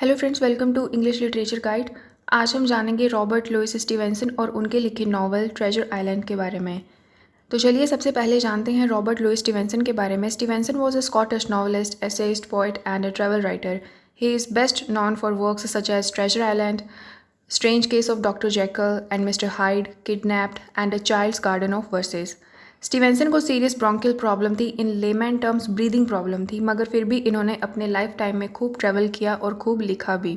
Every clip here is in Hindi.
Hello friends, welcome to English literature guide. आज हम जानेंगे रॉबर्ट लुइस स्टीवेंसन और उनके लिखे नॉवल ट्रेजर आइलैंड के बारे में। तो चलिए सबसे पहले जानते हैं रॉबर्ट लुइस स्टीवेंसन के बारे में। Stevenson was a Scottish novelist, essayist, poet and a travel writer. He is best known for works such as Treasure Island, Strange Case of Doctor Jekyll and Mister Hyde, Kidnapped and A Child's Garden of Verses. Stevenson को सीरियस ब्रोंकियल प्रॉब्लम थी, in layman terms breathing problem थी, मगर फिर भी इन्होंने अपने लाइफ टाइम में खूब ट्रैवल किया और खूब लिखा भी।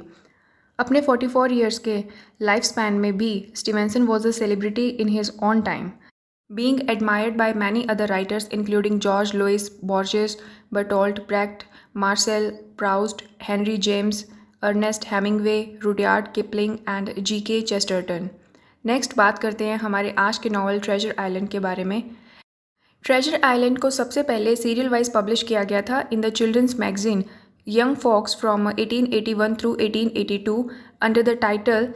अपने 44 ईयर्स के लाइफ स्पैन में भी Stevenson was a celebrity in his on time, being admired by many other writers including George Louis Borges, Bertolt Brecht, Marcel Proust, Henry James, Ernest Hemingway, Rudyard Kipling and G.K. Chesterton। Next बात करते हैं हमारे आज के नॉवल ट्रेजर आइलैंड के बारे में। ट्रेजर आइलैंड को सबसे पहले सीरियल वाइज पब्लिश किया गया था in the children's magazine Young Folks from 1881 through 1882 under the title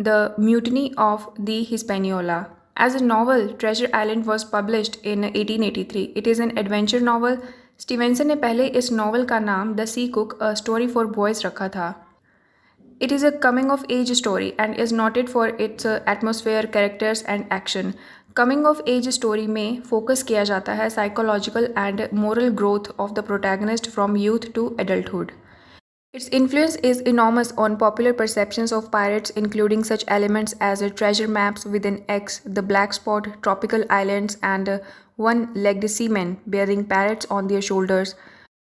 The Mutiny of the Hispaniola. As a novel, Treasure Island was published in 1883. It is an adventure novel. Stevenson ने पहले इस नॉवल का नाम The Sea Cook A Story for Boys रखा था। It is a coming of age story and is noted for its atmosphere, characters and action. Coming of age story में फोकस किया जाता है psychological and moral growth of the protagonist from youth to adulthood. Its influence is enormous on popular perceptions of pirates, including such elements as treasure maps within X, the Black Spot, tropical islands, and one-legged seamen bearing parrots on their shoulders.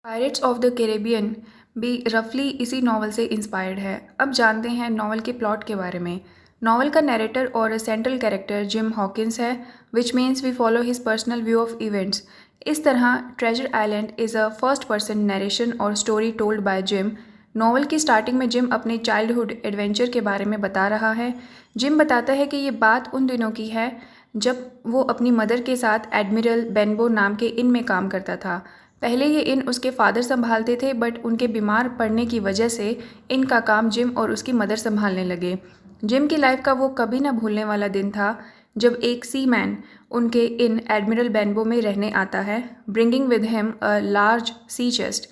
Pirates of the Caribbean भी रफली इसी नॉवल से इंस्पायर्ड है। अब जानते हैं नॉवल के प्लॉट के बारे में। नॉवल का नरेटर और सेंट्रल कैरेक्टर जिम हॉकिंस है, which means we follow his personal view of events. इस तरह treasure island is a first person narration और story told by Jim. Novel की स्टार्टिंग में जिम अपने चाइल्डहुड एडवेंचर के बारे में बता रहा है। जिम बताता है कि ये बात उन दिनों की है जब वो अपनी मदर के साथ एडमिरल बेनबो नाम के इन में काम करता था। पहले ये इन उसके फादर संभालते थे, बट उनके बीमार पड़ने की वजह से इनका काम जिम और उसकी मदर संभालने लगे। जिम की लाइफ का वो कभी ना भूलने वाला दिन था जब एक सी मैन उनके इन एडमिरल बेनबो में रहने आता है, bringing with him a large sea chest,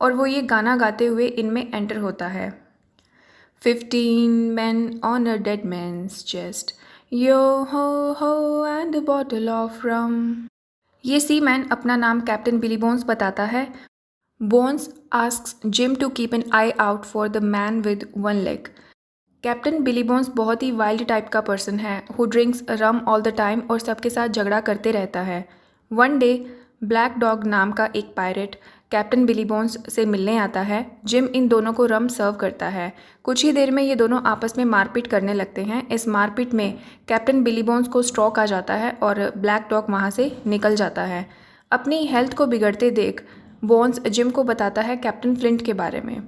और वो ये गाना गाते हुए इनमें एंटर होता है। 15 men on a dead man's chest, yo ho ho and a bottle of rum। ये सी मैन अपना नाम कैप्टन बिली बोन्स बताता है। Bones asks Jim to keep an eye out for the man with one leg. Captain Billy Bones बहुत ही वाइल्ड टाइप का पर्सन है, who drinks rum all the time और सबके साथ झगड़ा करते रहता है। वन डे ब्लैक डॉग नाम का एक पायरेट कैप्टन बिली बोन्स से मिलने आता है। जिम इन दोनों को रम सर्व करता है। कुछ ही देर में ये दोनों आपस में मारपीट करने लगते हैं। इस मारपीट में कैप्टन बिली बोन्स को स्ट्रोक आ जाता है और ब्लैक डॉग वहाँ से निकल जाता है। अपनी हेल्थ को बिगड़ते देख बोन्स जिम को बताता है कैप्टन फ्लिंट के बारे में,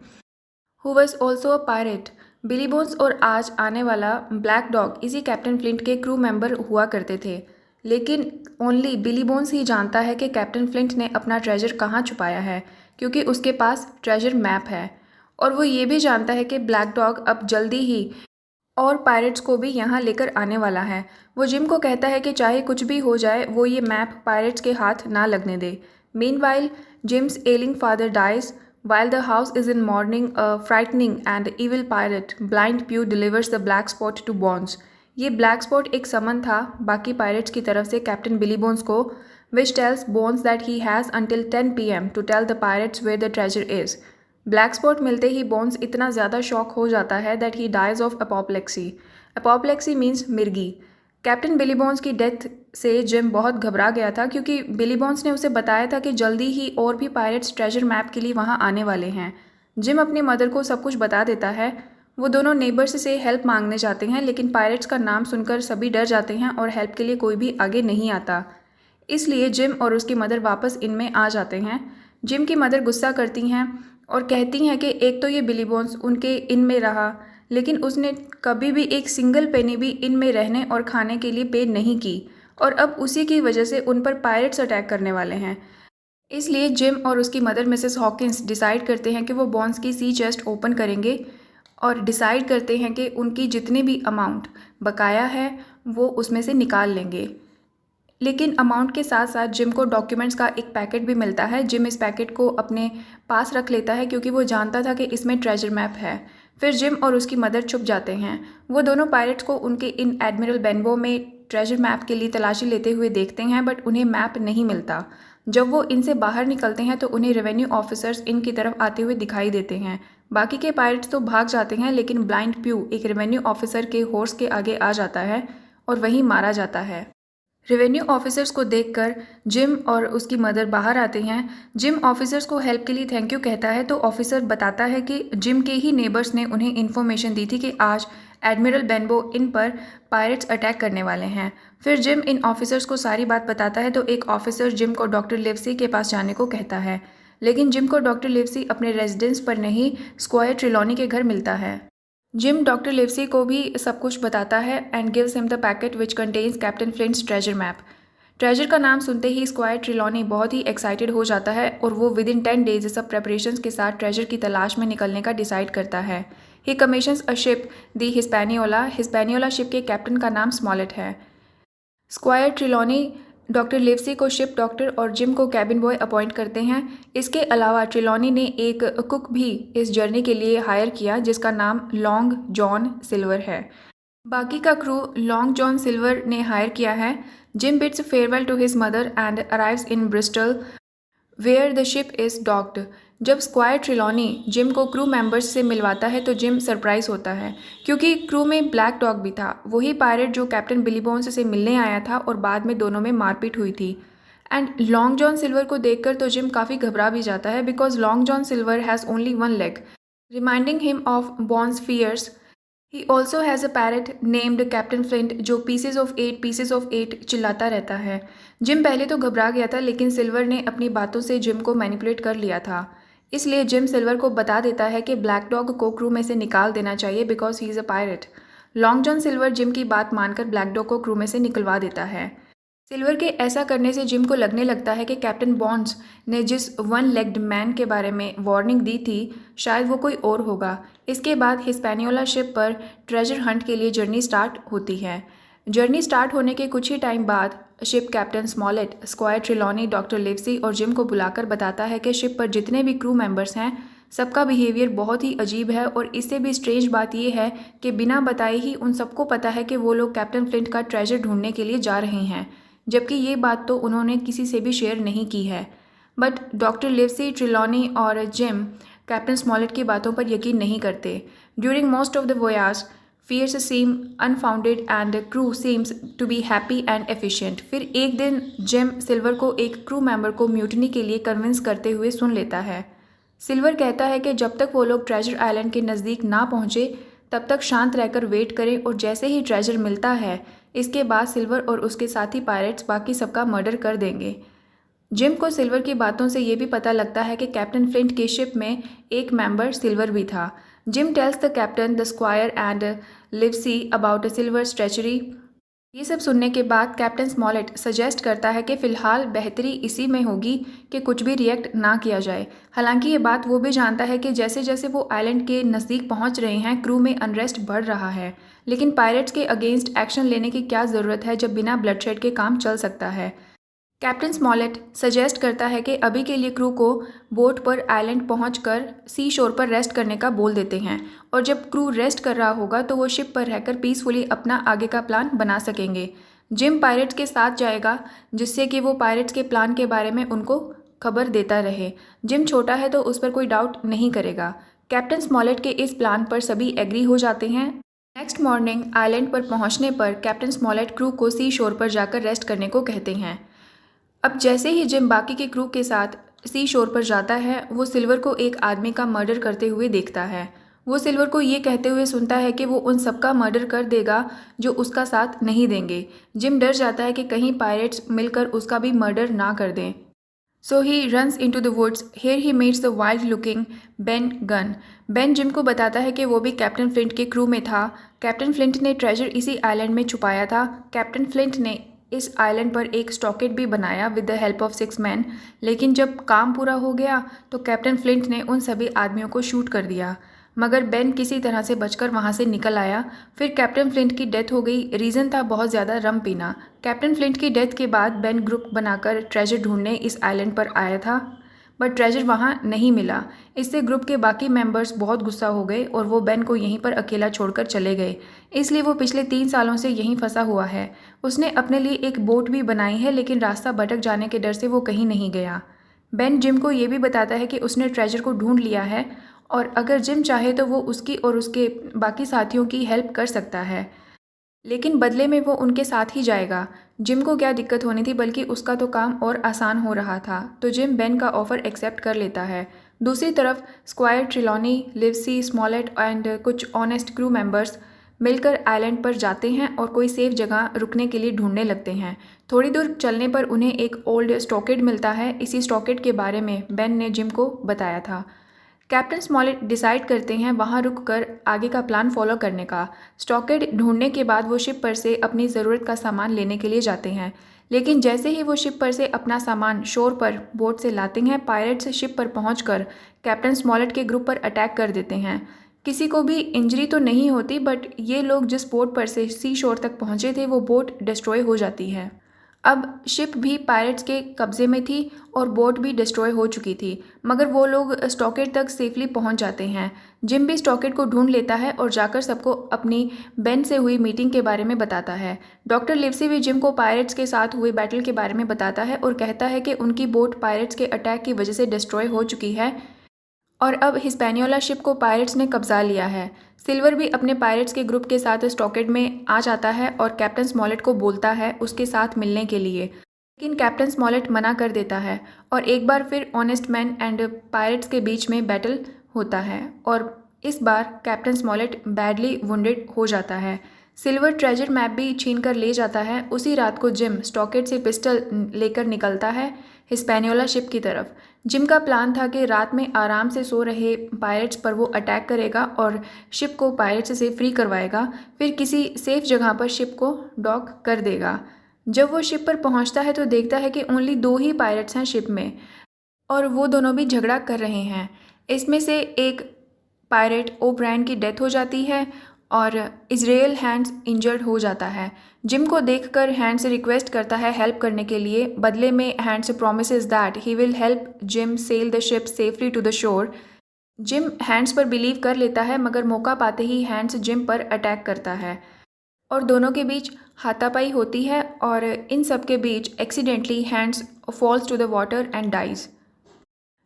who was also a pirate. Billy Bones और आज आने वाला ब्लैक डॉग इसी कैप्टन फ्लिंट के क्रू मेंबर हुआ करते थे, लेकिन ओनली बिली बोन्स ही जानता है कि कैप्टन फ्लिंट ने अपना ट्रेजर कहाँ छुपाया है, क्योंकि उसके पास ट्रेजर मैप है। और वो ये भी जानता है कि ब्लैक डॉग अब जल्दी ही और पायरेट्स को भी यहाँ लेकर आने वाला है। वो जिम को कहता है कि चाहे कुछ भी हो जाए वो ये मैप पायरेट्स के हाथ ना लगने दे। Meanwhile Jim's ailing father dies while the house is in mourning. A frightening and evil pirate Blind Pew delivers the black spot to Bones। ये ब्लैक स्पॉट एक समन था बाकी पायरेट्स की तरफ से कैप्टन बिली बोन्स को, which tells Bones that he has until 10 p.m. to tell the pirates where the treasure is। Black spot मिलते ही बोन्स इतना ज़्यादा शॉक हो जाता है that he dies of apoplexy. Apoplexy means मिर्गी। कैप्टन बिली बोन्स की डेथ से जिम बहुत घबरा गया था, क्योंकि बिली बोन्स ने उसे बताया था कि जल्दी ही और भी पायरेट्स ट्रेजर मैप के लिए वहाँ आने वाले हैं। जिम अपनी मदर को सब कुछ बता देता है। वो दोनों नेबर्स से हेल्प मांगने जाते हैं, लेकिन पायरेट्स का नाम सुनकर सभी डर जाते हैं और हेल्प के लिए कोई भी आगे नहीं आता। इसलिए जिम और उसकी मदर वापस इनमें आ जाते हैं। जिम की मदर गुस्सा करती हैं और कहती हैं कि एक तो ये बिली बोन्स उनके इन में रहा, लेकिन उसने कभी भी एक सिंगल पेनी भी इन में रहने और खाने के लिए पे नहीं की, और अब उसी की वजह से उन पर पायरेट्स अटैक करने वाले हैं। इसलिए जिम और उसकी मदर मिसेस हॉकिंस डिसाइड करते हैं कि वो बॉन्स की सी चेस्ट ओपन करेंगे और डिसाइड करते हैं कि उनकी जितनी भी अमाउंट बकाया है वो उसमें से निकाल लेंगे। लेकिन अमाउंट के साथ साथ जिम को डॉक्यूमेंट्स का एक पैकेट भी मिलता है। जिम इस पैकेट को अपने पास रख लेता है क्योंकि वो जानता था कि इसमें ट्रेजर मैप है। फिर जिम और उसकी मदर छुप जाते हैं। वो दोनों पायरेट्स को उनके इन एडमिरल बेनबो में ट्रेजर मैप के लिए तलाशी लेते हुए देखते हैं, बट उन्हें मैप नहीं मिलता। जब वो इनसे बाहर निकलते हैं तो उन्हें रेवेन्यू ऑफिसर्स इनकी तरफ आते हुए दिखाई देते हैं। बाकी के पायरेट्स तो भाग जाते हैं, लेकिन ब्लाइंड प्यू एक रेवेन्यू ऑफिसर के हॉर्स के आगे आ जाता है और वहीं मारा जाता है। रेवेन्यू ऑफिसर्स को देखकर जिम और उसकी मदर बाहर आते हैं। जिम ऑफिसर्स को हेल्प के लिए थैंक यू कहता है तो ऑफिसर बताता है कि जिम के ही नेबर्स ने उन्हें इन्फॉर्मेशन दी थी कि आज एडमिरल बेनबो इन पर पायरेट्स अटैक करने वाले हैं। फिर जिम इन ऑफिसर्स को सारी बात बताता है तो एक ऑफिसर जिम को डॉक्टर लिवसी के पास जाने को कहता है, लेकिन जिम को डॉक्टर लिवसी अपने रेजिडेंस पर नहीं, स्क्वायर ट्रिलॉनी के घर मिलता है। जिम डॉक्टर लिवसी को भी सब कुछ बताता है and gives him the packet which contains Captain Flint's treasure map. Treasure का नाम सुनते ही स्क्वायर ट्रिलॉनी बहुत ही एक्साइटेड हो जाता है और वो विद इन 10 डेज सब प्रेपरेशंस के साथ ट्रेजर की तलाश में निकलने का डिसाइड करता है। He commissions a ship the Hispaniola. Hispaniola ship के कैप्टन का नाम स्मॉलेट है। स्क्वायर ट्रिलॉनी डॉक्टर लिवसी को शिप डॉक्टर और जिम को कैबिन बॉय अपॉइंट करते हैं। इसके अलावा ट्रिलॉनी ने एक कुक भी इस जर्नी के लिए हायर किया जिसका नाम लॉन्ग जॉन सिल्वर है। बाकी का क्रू लॉन्ग जॉन सिल्वर ने हायर किया है। Jim bids farewell to his mother and arrives in Bristol where the ship is docked. जब स्क्वायर ट्रिलॉनी जिम को क्रू मेंबर्स से मिलवाता है तो जिम सरप्राइज होता है क्योंकि क्रू में ब्लैक डॉग भी था, वही पायरेट जो कैप्टन बिली बोन्स से मिलने आया था और बाद में दोनों में मारपीट हुई थी। एंड लॉन्ग जॉन सिल्वर को देखकर तो जिम काफ़ी घबरा भी जाता है because Long John Silver has only one leg, reminding him of Bones fears. He also has a parrot named Captain Flint जो पीसेज ऑफ एट चिल्लाता रहता है। जिम पहले तो घबरा गया था, लेकिन सिल्वर ने अपनी बातों से जिम को मैनिपुलेट कर लिया था। इसलिए जिम सिल्वर को बता देता है कि ब्लैक डॉग को क्रू में से निकाल देना चाहिए because he is a pirate. Long John silver gym की बात मानकर ब्लैक डॉग को क्रू में से निकलवा देता है। सिल्वर के ऐसा करने से जिम को लगने लगता है कि कैप्टन बॉन्ड्स ने जिस वन लेग्ड मैन के बारे में वार्निंग दी थी शायद वो कोई और होगा। इसके बाद हिस्पैनियोला शिप पर ट्रेजर हंट के लिए जर्नी स्टार्ट होती है। जर्नी स्टार्ट होने के कुछ ही टाइम बाद ship captain Smollett, Squire Trelawney, Doctor Livesey और जिम को बुलाकर बताता है कि शिप पर जितने भी क्रू मेंबर्स हैं सबका बिहेवियर बहुत ही अजीब है और इससे भी स्ट्रेंज बात यह है कि बिना बताए ही उन सबको पता है कि वो लोग कैप्टन फ्लिंट का ट्रेजर ढूंढने के लिए जा रहे हैं, जबकि ये बात तो उन्होंने किसी से भी शेयर नहीं की है। बट डॉक्टर लिवसी, ट्रिलॉनी और जिम कैप्टन स्मॉलेट की बातों पर यकीन नहीं करते। During most of the voyage fears seem unfounded and crew seems to be happy and efficient। फिर एक दिन जिम सिल्वर को एक क्रू मेंबर को म्यूटनी के लिए कन्विंस करते हुए सुन लेता है। सिल्वर कहता है कि जब तक वो लोग ट्रेजर आइलैंड के नज़दीक ना पहुँचे तब तक शांत रहकर वेट करें और जैसे ही ट्रेजर मिलता है इसके बाद सिल्वर और उसके साथी पायरेट्स बाकी सबका मर्डर कर देंगे। जिम को सिल्वर की बातों से ये भी पता लगता है कि कैप्टन फ्लिंट की शिप में एक मेंबर सिल्वर भी था। Jim tells the captain, the squire and Livesey about a Silver treachery. ये सब सुनने के बाद कैप्टन स्मॉलेट सजेस्ट करता है कि फ़िलहाल बेहतरी इसी में होगी कि कुछ भी रिएक्ट ना किया जाए। हालांकि ये बात वो भी जानता है कि जैसे जैसे वो आइलैंड के नज़दीक पहुंच रहे हैं क्रू में अनरेस्ट बढ़ रहा है, लेकिन पायरेट्स के अगेंस्ट एक्शन लेने की क्या ज़रूरत है जब बिना ब्लडशेड के काम चल सकता है। कैप्टन स्मॉलेट सजेस्ट करता है कि अभी के लिए क्रू को बोट पर आइलैंड पहुंचकर सी शोर पर रेस्ट करने का बोल देते हैं और जब क्रू रेस्ट कर रहा होगा तो वो शिप पर रहकर पीसफुली अपना आगे का प्लान बना सकेंगे। जिम पायरेट्स के साथ जाएगा जिससे कि वो पायरेट्स के प्लान के बारे में उनको खबर देता रहे। जिम छोटा है तो उस पर कोई डाउट नहीं करेगा। कैप्टन स्मॉलेट के इस प्लान पर सभी एग्री हो जाते हैं। नेक्स्ट मॉर्निंग आइलैंड पर पहुँचने पर कैप्टन स्मॉलेट क्रू को सी शोर पर जाकर रेस्ट करने को कहते हैं। अब जैसे ही जिम बाकी के क्रू के साथ सी शोर पर जाता है वो सिल्वर को एक आदमी का मर्डर करते हुए देखता है। वो सिल्वर को ये कहते हुए सुनता है कि वो उन सबका मर्डर कर देगा जो उसका साथ नहीं देंगे। जिम डर जाता है कि कहीं पायरेट्स मिलकर उसका भी मर्डर ना कर दें। So he runs into the woods. Here he meets the wild looking Ben Gunn. Ben Jim को बताता है कि वो भी कैप्टन फ्लिंट के क्रू में था। कैप्टन फ्लिंट ने ट्रेजर इसी आइलैंड में छुपाया था। कैप्टन फ्लिंट ने इस आइलैंड पर एक स्टॉकेट भी बनाया with the help of 6 man, लेकिन जब काम पूरा हो गया तो कैप्टन फ्लिंट ने उन सभी आदमियों को शूट कर दिया। मगर बेन किसी तरह से बचकर वहाँ से निकल आया। फिर कैप्टन फ्लिंट की डेथ हो गई। रीज़न था बहुत ज़्यादा रम पीना। कैप्टन फ्लिंट की डेथ के बाद बेन ग्रुप बनाकर ट्रेजर ढूंढने इस आइलैंड पर आया था, बट ट्रेजर वहाँ नहीं मिला। इससे ग्रुप के बाकी मेंबर्स बहुत गुस्सा हो गए और वो बेन को यहीं पर अकेला छोड़कर चले गए। इसलिए वो पिछले 3 सालों से यहीं फंसा हुआ है। उसने अपने लिए एक बोट भी बनाई है, लेकिन रास्ता भटक जाने के डर से वो कहीं नहीं गया। बेन जिम को ये भी बताता है कि उसने ट्रेजर को ढूंढ लिया है और अगर जिम चाहे तो वो उसकी और उसके बाकी साथियों की हेल्प कर सकता है, लेकिन बदले में वो उनके साथ ही जाएगा। जिम को क्या दिक्कत होनी थी, बल्कि उसका तो काम और आसान हो रहा था, तो जिम बेन का ऑफ़र एक्सेप्ट कर लेता है। दूसरी तरफ स्क्वायर ट्रिलॉनी, लिवसी, स्मॉलेट एंड कुछ ऑनेस्ट क्रू मेंबर्स मिलकर आइलैंड पर जाते हैं और कोई सेफ जगह रुकने के लिए ढूंढने लगते हैं। थोड़ी दूर चलने पर उन्हें एक ओल्ड स्टॉकेड मिलता है। इसी स्टॉकेड के बारे में बेन ने जिम को बताया था। कैप्टन स्मॉलेट डिसाइड करते हैं वहाँ रुककर आगे का प्लान फॉलो करने का। स्टॉकेड ढूंढने के बाद वो शिप पर से अपनी ज़रूरत का सामान लेने के लिए जाते हैं, लेकिन जैसे ही वो शिप पर से अपना सामान शोर पर बोट से लाते हैं, पायरेट्स शिप पर पहुंचकर कैप्टन स्मॉलेट के ग्रुप पर अटैक कर देते हैं। किसी को भी इंजरी तो नहीं होती, बट ये लोग जिस बोट पर से सी शोर तक पहुंचे थे वो बोट डिस्ट्रॉय हो जाती है। अब शिप भी पायरेट्स के कब्ज़े में थी और बोट भी डिस्ट्रॉय हो चुकी थी, मगर वो लोग स्टॉकेड तक सेफली पहुंच जाते हैं। जिम भी स्टॉकेड को ढूंढ लेता है और जाकर सबको अपनी बेन से हुई मीटिंग के बारे में बताता है। डॉक्टर लिवसी भी जिम को पायरेट्स के साथ हुए बैटल के बारे में बताता है और कहता है कि उनकी बोट पायरेट्स के अटैक की वजह से डिस्ट्रॉय हो चुकी है और अब हिस्पैनियोला शिप को पायरेट्स ने कब्जा लिया है। सिल्वर भी अपने पायरेट्स के ग्रुप के साथ स्टॉकेड में आ जाता है और कैप्टन स्मॉलेट को बोलता है उसके साथ मिलने के लिए, लेकिन कैप्टन स्मॉलेट मना कर देता है और एक बार फिर ऑनेस्ट मैन एंड पायरेट्स के बीच में बैटल होता है और इस बार कैप्टन स्मॉलेट बैडली वुंडेड हो जाता है। सिल्वर ट्रेजर मैप भी छीन कर ले जाता है। उसी रात को जिम स्टॉकेड से पिस्टल लेकर निकलता है हिस्पैनियोला शिप की तरफ। जिम का प्लान था कि रात में आराम से सो रहे पायरेट्स पर वो अटैक करेगा और शिप को पायरेट्स से फ्री करवाएगा, फिर किसी सेफ जगह पर शिप को डॉक कर देगा। जब वो शिप पर पहुंचता है तो देखता है कि ओनली 2 ही पायरेट्स हैं शिप में और वो दोनों भी झगड़ा कर रहे हैं। इसमें से एक पायरेट ओब्रायन की डेथ हो जाती है और इज़राइल हैंड्स इंजर्ड हो जाता है। जिम को देखकर हैंड्स रिक्वेस्ट करता है हेल्प करने के लिए। बदले में Hands promises that he will help Jim sail the ship safely to the shore. Jim Hands पर बिलीव कर लेता है, मगर मौका पाते ही हैंड्स जिम पर अटैक करता है और दोनों के बीच हाथापाई होती है और इन सब के बीच accidentally Hands falls to the water and dies.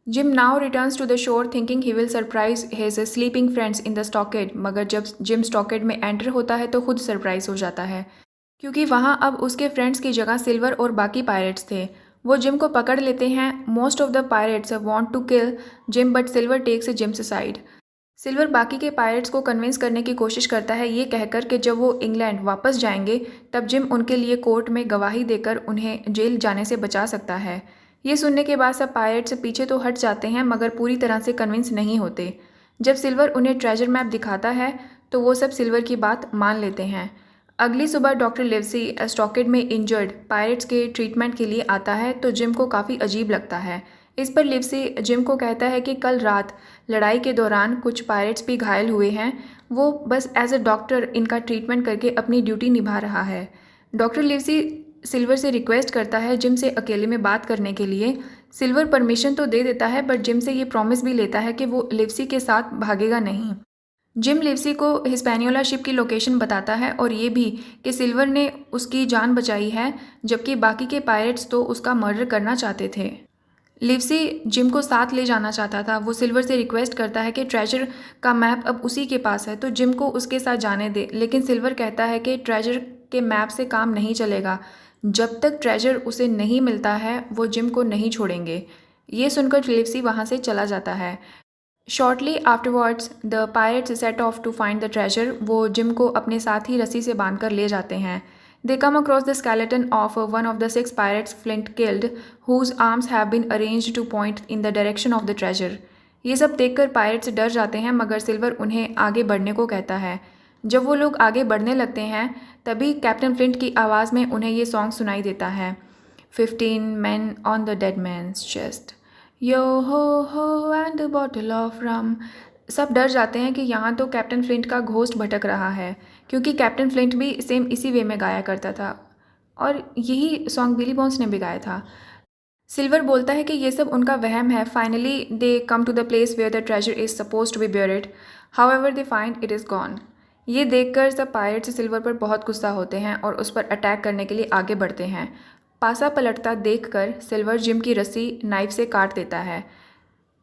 Jim now returns to the shore thinking he will surprise his sleeping friends in the stockade, मगर जब जिम स्टॉकेड में एंटर होता है तो खुद सरप्राइज हो जाता है, क्योंकि वहाँ अब उसके फ्रेंड्स की जगह सिल्वर और बाकी पायरेट्स थे। वो जिम को पकड़ लेते हैं। Most of the pirates want to kill Jim, but Silver takes Jim's side. Silver बाकी के पायरेट्स को कन्विंस करने की कोशिश करता है, ये कहकर कि जब वो इंग्लैंड वापस जाएंगे तब जिम उनके लिए कोर्ट में गवाही देकर उन्हें जेल जाने से बचा सकता है। ये सुनने के बाद सब पायरेट्स पीछे तो हट जाते हैं, मगर पूरी तरह से कन्विंस नहीं होते। जब सिल्वर उन्हें ट्रेजर मैप दिखाता है तो वो सब सिल्वर की बात मान लेते हैं। अगली सुबह डॉक्टर लिवसी स्टॉकेड में इंजर्ड पायरेट्स के ट्रीटमेंट के लिए आता है तो जिम को काफ़ी अजीब लगता है। इस पर लिवसी जिम को कहता है कि कल रात लड़ाई के दौरान कुछ पायरेट्स भी घायल हुए हैं, वो बस एज अ डॉक्टर इनका ट्रीटमेंट करके अपनी ड्यूटी निभा रहा है। डॉक्टर लिवसी सिल्वर से रिक्वेस्ट करता है जिम से अकेले में बात करने के लिए। सिल्वर परमिशन तो दे देता है, बट जिम से ये प्रॉमिस भी लेता है कि वो लिवसी के साथ भागेगा नहीं। जिम लिवसी को हिस्पैनियोला शिप की लोकेशन बताता है और ये भी कि सिल्वर ने उसकी जान बचाई है, जबकि बाकी के पायरेट्स तो उसका मर्डर करना चाहते थे। लिवसी जिम को साथ ले जाना चाहता था। वो सिल्वर से रिक्वेस्ट करता है कि ट्रेजर का मैप अब उसी के पास है तो जिम को उसके साथ जाने दे, लेकिन सिल्वर कहता है कि ट्रेजर के मैप से काम नहीं चलेगा। जब तक ट्रेजर उसे नहीं मिलता है वो जिम को नहीं छोड़ेंगे। ये सुनकर लिवसी वहाँ से चला जाता है। Shortly afterwards the pirates set off to find the treasure. वो जिम को अपने साथ ही रस्सी से बांधकर ले जाते हैं। They come across the skeleton of one of the 6 pirates Flint killed, whose arms have been arranged to point in the direction of the treasure. ये सब देखकर पायरेट्स डर जाते हैं, मगर सिल्वर उन्हें आगे बढ़ने को कहता है। जब वो लोग आगे बढ़ने लगते हैं तभी कैप्टन फ्लिंट की आवाज़ में उन्हें ये सॉन्ग सुनाई देता है। 15 men on the dead man's chest, yo ho ho and a bottle of rum, सब डर जाते हैं कि यहाँ तो कैप्टन फ्लिंट का घोस्ट भटक रहा है, क्योंकि कैप्टन फ्लिंट भी सेम इसी वे में गाया करता था और यही सॉन्ग बिली बॉन्ड्स ने भी गाया था। सिल्वर बोलता है कि ये सब उनका वहम है। Finally they come to the place where the treasure is suppose to be buried, however they find it is gone. ये देखकर सब पायरेट्स सिल्वर पर बहुत गुस्सा होते हैं और उस पर अटैक करने के लिए आगे बढ़ते हैं। पासा पलटता देखकर सिल्वर जिम की रस्सी नाइफ से काट देता है।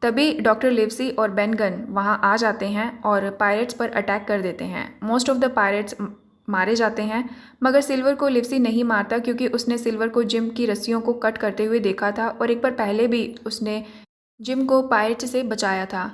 तभी डॉक्टर लिवसी और बेन गन वहाँ आ जाते हैं और पायरेट्स पर अटैक कर देते हैं। मोस्ट ऑफ द पायरेट्स मारे जाते हैं, मगर सिल्वर को लिवसी नहीं मारता क्योंकि उसने सिल्वर को जिम की रस्सियों को कट करते हुए देखा था और एक बार पहले भी उसने जिम को पायरेट्स से बचाया था।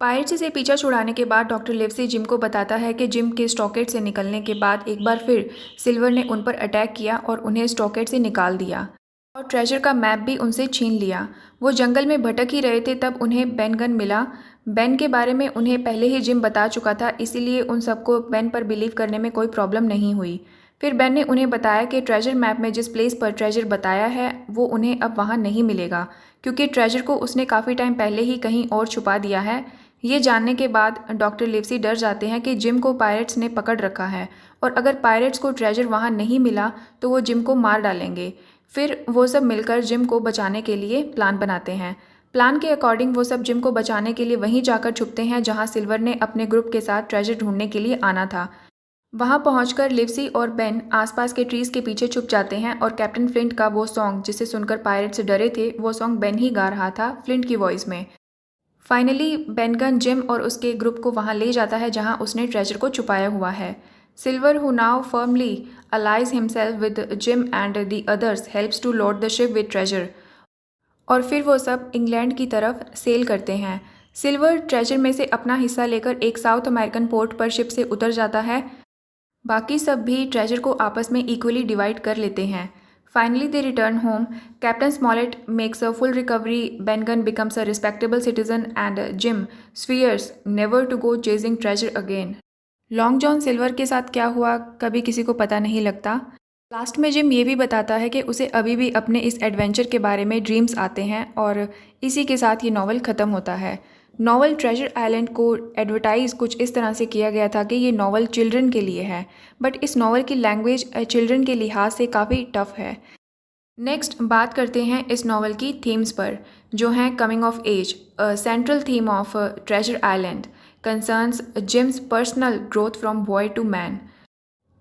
पायरेट्स से पीछा छुड़ाने के बाद डॉक्टर लिवसी जिम को बताता है कि जिम के स्टॉकेट से निकलने के बाद एक बार फिर सिल्वर ने उन पर अटैक किया और उन्हें स्टॉकेट से निकाल दिया और ट्रेजर का मैप भी उनसे छीन लिया। वो जंगल में भटक ही रहे थे तब उन्हें बेन गन मिला। बेन के बारे में उन्हें पहले ही जिम बता चुका था, इसीलिए उन सबको बेन पर बिलीव करने में कोई प्रॉब्लम नहीं हुई। फिर बेन ने उन्हें बताया कि ट्रेजर मैप में जिस प्लेस पर ट्रेजर बताया है वो उन्हें अब वहाँ नहीं मिलेगा, क्योंकि ट्रेजर को उसने काफ़ी टाइम पहले ही कहीं और छुपा दिया है। ये जानने के बाद डॉक्टर लिवसी डर जाते हैं कि जिम को पायरेट्स ने पकड़ रखा है और अगर पायरेट्स को ट्रेजर वहाँ नहीं मिला तो वो जिम को मार डालेंगे। फिर वो सब मिलकर जिम को बचाने के लिए प्लान बनाते हैं। प्लान के अकॉर्डिंग वो सब जिम को बचाने के लिए वहीं जाकर छुपते हैं जहाँ सिल्वर ने अपने ग्रुप के साथ ट्रेजर ढूंढने के लिए आना था। वहाँ पहुंचकर लिवसी और बेन आसपास के ट्रीज़ के पीछे छुप जाते हैं और कैप्टन फ्लिंट का वो सॉन्ग जिसे सुनकर पायरेट्स डरे थे वो सॉन्ग बेन ही गा रहा था फ्लिंट की वॉइस में। फाइनली बेनगन जिम और उसके ग्रुप को वहाँ ले जाता है जहाँ उसने ट्रेजर को छुपाया हुआ है। Silver, who now firmly allies himself with Jim and the others, helps to load the ship with treasure। और फिर वो सब इंग्लैंड की तरफ सेल करते हैं। सिल्वर ट्रेजर में से अपना हिस्सा लेकर एक साउथ अमेरिकन पोर्ट पर शिप से उतर जाता है। बाकी सब भी ट्रेजर को आपस में इक्वली डिवाइड कर लेते हैं। Finally they return home. Captain Smollett makes a full recovery, Ben Gunn becomes a respectable citizen and Jim swears never to go chasing treasure again. Long John Silver के साथ क्या हुआ कभी किसी को पता नहीं लगता। लास्ट में जिम ये भी बताता है कि उसे अभी भी अपने इस एडवेंचर के बारे में ड्रीम्स आते हैं और इसी के साथ ये नावल ख़त्म होता है। नावल ट्रेजर आइलैंड को एडवर्टाइज़ कुछ इस तरह से किया गया था कि ये नावल चिल्ड्रन के लिए है, बट इस नावल की लैंग्वेज चिल्ड्रन के लिहाज से काफ़ी टफ है। नेक्स्ट बात करते हैं इस नावल की थीम्स पर, जो हैं coming of age. Central theme of Treasure Island concerns Jim's personal growth from boy to man.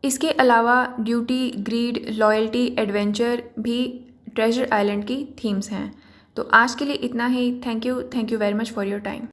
इसके अलावा ड्यूटी, ग्रीड, लॉयल्टी, एडवेंचर भी ट्रेजर आइलैंड की थीम्स हैं। तो आज के लिए इतना ही। Thank you very much for your time.